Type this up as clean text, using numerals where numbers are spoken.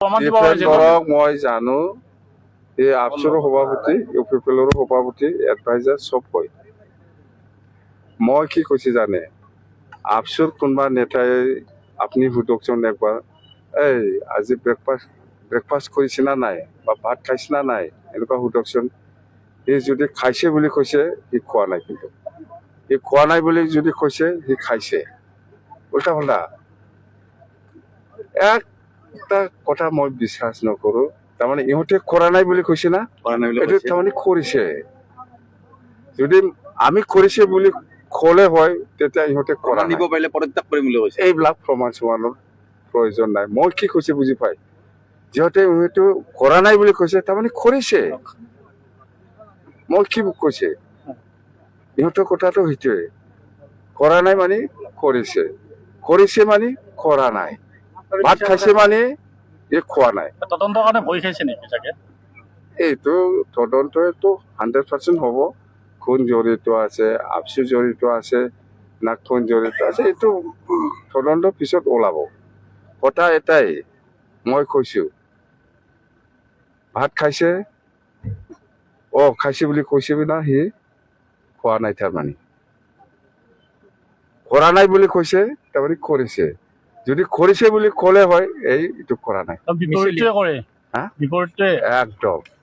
প্ৰমাণ দিব ডিফেন্ড পাৰিছে কৰক। মই জানো এই আফচুৰৰ সভাপতি, ইউপিপিএলৰ সভাপতি, এডভাইজাৰ চব কয়। মই কি কৈছে জানে, আফচুৰ কোনোবা নেতাই আপুনি সুধকচোন একবাৰ, এই আজি ব্ৰেকফাষ্ট কৰিছে না নাই বা ভাত খাইছে না নাই, এনেকুৱা সুধকচোন। সি যদি খাইছে বুলি কৈছে, সি খোৱা নাই। কিন্তু সি খোৱা নাই বুলি যদি কৈছে, সি খাইছে। উল্টা পাল্টা একটা কথা মই বিশ্বাস নকৰো। তাৰমানে ইহঁতে কৰা নাই বুলি কৈছে না, এইটো তাৰমানে কৰিছে। যদি আমি কৰিছে বুলি ক'লে হয়, তেতিয়া ইহঁতে কৰা দিব নাই। পাৰিলে পদত্যাগ কৰিম বুলি কৈছে। এইবিলাক প্ৰমাণ চমানৰ প্ৰয়োজন নাই। মই কি কৈছে বুজি পাই, যিহেতু ইহঁতে কৰা নাই বুলি কৈছে, তাৰমানে কৰিছে। মই কি কৈছে, ইহঁতৰ কথাটো সেইটোৱে, কৰা নাই মানে কৰিছে, কৰিছে মানে কৰা নাই, ভাত খাইছে মানে এই খোৱা নাই। তদন্তৰ কাৰণে ভয় খাইছে নেকি চাগে? এইটো তদন্তটো 100% হ'ব। কোন জড়িত আছে, আফচু জড়িত আছে না কোন জড়িত আছে, এইটো তদন্ত পিছত ওলাব। কথা এটাই, মই কৈছো ভাত খাইছে, খাইছে বুলি কৈছে না, সি খোৱা নাই। তাৰমানে কৰা নাই বুলি কৈছে, তাৰমানে কৰিছে। যদি কৰিছে বুলি ক'লে হয়, এইটো কৰা নাই। বিপৰীতে কৰে, হা বিপৰীতে একদম